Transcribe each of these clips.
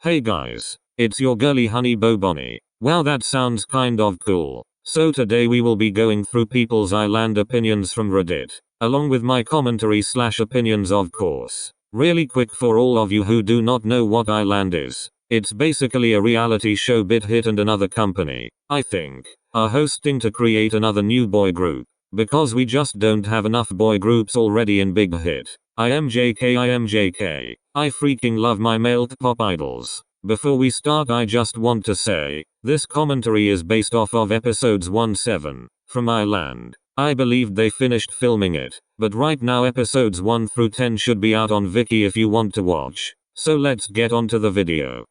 Hey guys, it's your girly honey Bo Bonnie. Wow, that sounds kind of cool. So today we will be going through people's island opinions from Reddit, along with my commentary / opinions of course. Really quick for all of you who do not know what Island is. It's basically a reality show Bit Hit and another company, I think, are hosting to create another new boy group. Because we just don't have enough boy groups already in Big Hit. I am JK. I freaking love my male pop idols. Before we start, I just want to say, this commentary is based off of episodes 1-7 from Iland. I believed they finished filming it, but right now episodes 1 through 10 should be out on Viki if you want to watch. So let's get on to the video.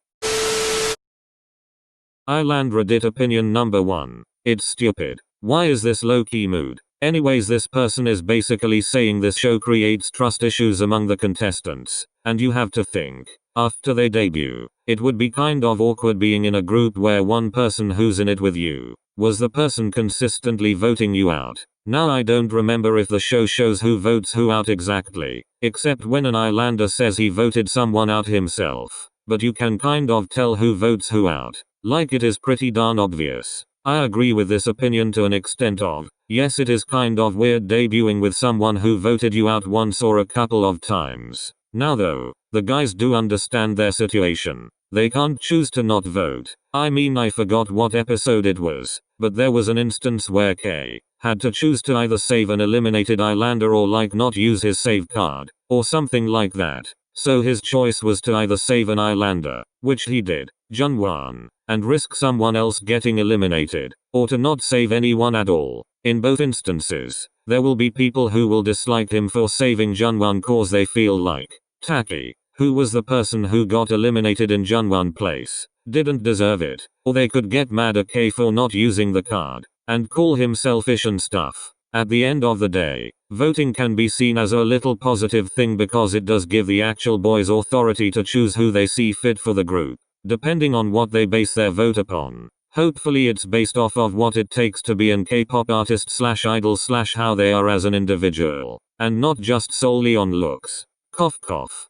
Island Reddit opinion number 1. It's stupid. Why is this low-key mood? Anyways, this person is basically saying this show creates trust issues among the contestants, and you have to think, after they debut, it would be kind of awkward being in a group where one person who's in it with you was the person consistently voting you out. Now I don't remember if the show shows who votes who out exactly, except when an Islander says he voted someone out himself, but you can kind of tell who votes who out, like it is pretty darn obvious. I agree with this opinion to an extent of, yes, it is kind of weird debuting with someone who voted you out once or a couple of times. Now though, the guys do understand their situation. They can't choose to not vote. I mean, I forgot what episode it was, but there was an instance where K had to choose to either save an eliminated Islander or like not use his save card, or something like that. So his choice was to either save an Islander, which he did, Junwan, and risk someone else getting eliminated, or to not save anyone at all. In both instances, there will be people who will dislike him for saving Junwan cause they feel like Taki, who was the person who got eliminated in Junwan's place, didn't deserve it, or they could get mad at K for not using the card, and call him selfish and stuff. At the end of the day, voting can be seen as a little positive thing because it does give the actual boys authority to choose who they see fit for the group, depending on what they base their vote upon. Hopefully it's based off of what it takes to be an K-pop artist / idol / how they are as an individual, and not just solely on looks. Cough cough.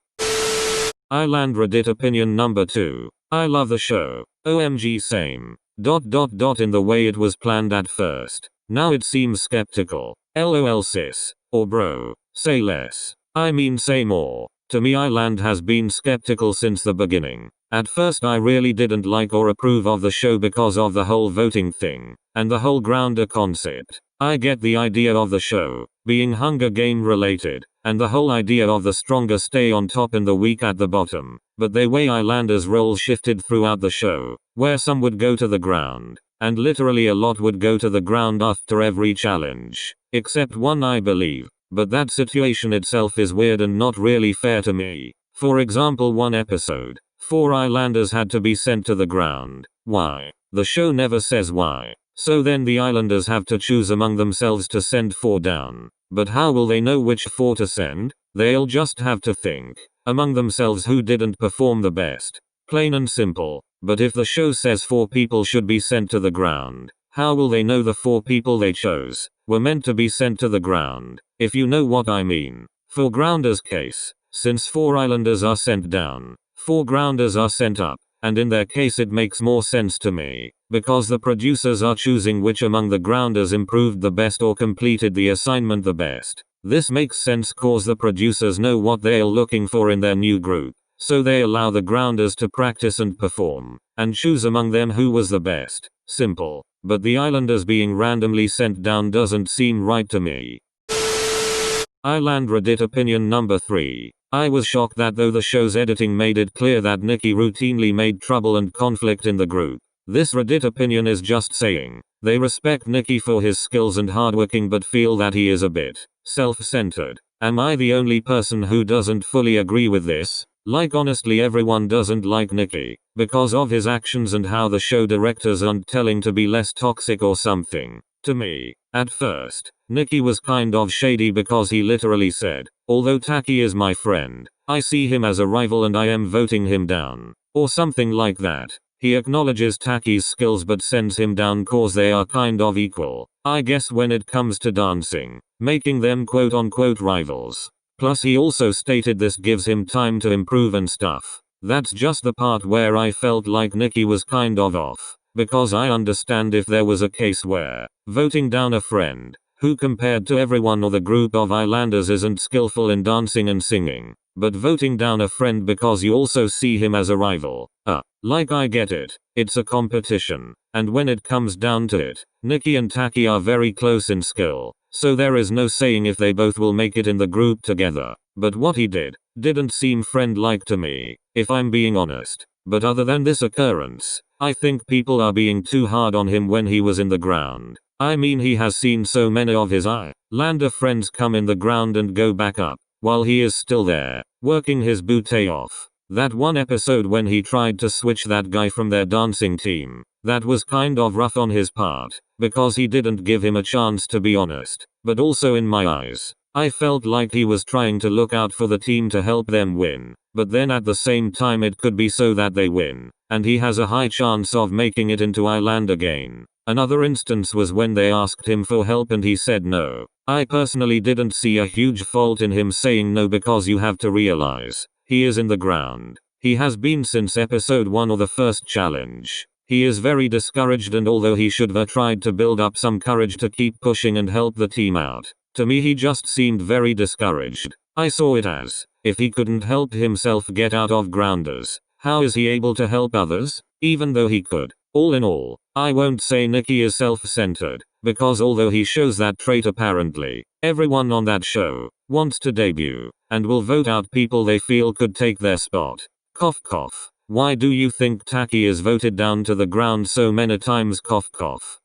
Island Reddit opinion number 2. I love the show. OMG same. ... in the way it was planned at first. Now it seems skeptical. LOL sis. Or bro. Say less. I mean say more. To me, Island has been skeptical since the beginning. At first I really didn't like or approve of the show because of the whole voting thing, and the whole grounder concept. I get the idea of the show being Hunger Game related, and the whole idea of the stronger stay on top and the weak at the bottom, but the way Islanders' roles shifted throughout the show, where some would go to the ground, and literally a lot would go to the ground after every challenge, except one I believe, but that situation itself is weird and not really fair to me. For example, one episode, 4 Islanders had to be sent to the ground. Why? The show never says why. So then the Islanders have to choose among themselves to send 4 down. But how will they know which 4 to send? They'll just have to think among themselves who didn't perform the best. Plain and simple. But if the show says 4 people should be sent to the ground, how will they know the 4 people they chose were meant to be sent to the ground, if you know what I mean? For Grounders' case, since 4 Islanders are sent down, 4 Grounders are sent up, and in their case it makes more sense to me, because the producers are choosing which among the Grounders improved the best or completed the assignment the best. This makes sense cause the producers know what they're looking for in their new group, so they allow the Grounders to practice and perform, and choose among them who was the best. Simple. But the Islanders being randomly sent down doesn't seem right to me. Island Reddit opinion number 3. I was shocked that though the show's editing made it clear that Nikki routinely made trouble and conflict in the group, this Reddit opinion is just saying they respect Nikki for his skills and hardworking but feel that he is a bit self-centered. Am I the only person who doesn't fully agree with this? Like honestly everyone doesn't like Nikki, because of his actions and how the show directors aren't telling to be less toxic or something. To me, at first, Nikki was kind of shady because he literally said, although Taki is my friend, I see him as a rival and I am voting him down. Or something like that. He acknowledges Taki's skills but sends him down cause they are kind of equal, I guess when it comes to dancing, making them quote unquote rivals. Plus he also stated this gives him time to improve and stuff. That's just the part where I felt like Nikki was kind of off. Because I understand if there was a case where voting down a friend, who compared to everyone or the group of islanders isn't skillful in dancing and singing, but voting down a friend because you also see him as a rival. Like I get it. It's a competition. And when it comes down to it, Nikki and Taki are very close in skill. So there is no saying if they both will make it in the group together. But what he didn't seem friend-like to me, if I'm being honest. But other than this occurrence, I think people are being too hard on him when he was in the ground. I mean, he has seen so many of his islander friends come in the ground and go back up, while he is still there, working his booty off. That one episode when he tried to switch that guy from their dancing team, that was kind of rough on his part, because he didn't give him a chance, to be honest. But also in my eyes, I felt like he was trying to look out for the team to help them win. But then at the same time it could be so that they win, and he has a high chance of making it into Island again. Another instance was when they asked him for help and he said no. I personally didn't see a huge fault in him saying no, because you have to realize, he is in the ground. He has been since episode 1 or the first challenge. He is very discouraged, and although he should have tried to build up some courage to keep pushing and help the team out, to me he just seemed very discouraged. I saw it as, if he couldn't help himself get out of grounders, how is he able to help others? Even though he could. All in all, I won't say Nikki is self-centered, because although he shows that trait apparently, everyone on that show wants to debut, and will vote out people they feel could take their spot. Cough cough. Why do you think Taki is voted down to the ground so many times? Cough cough.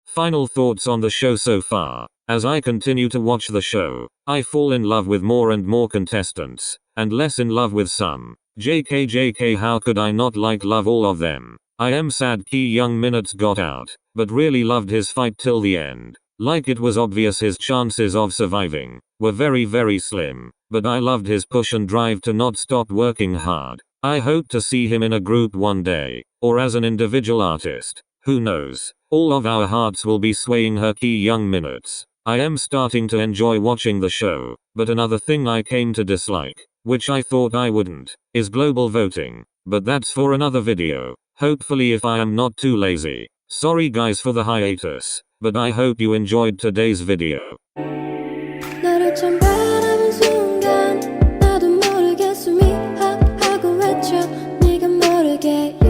Final thoughts on the show so far. As I continue to watch the show, I fall in love with more and more contestants, and less in love with some. JK, how could I not love all of them? I am sad Ki Young Minutes got out, but really loved his fight till the end. Like it was obvious his chances of surviving were very slim, but I loved his push and drive to not stop working hard. I hope to see him in a group one day, or as an individual artist. Who knows? All of our hearts will be swaying her Ki Young Minutes. I am starting to enjoy watching the show, but another thing I came to dislike, which I thought I wouldn't, is global voting. But that's for another video. Hopefully if I am not too lazy. Sorry guys for the hiatus, but I hope you enjoyed today's video. 너를 처음 바라본 순간 나도 모르게 숨이 하고 외쳐 네가 모르게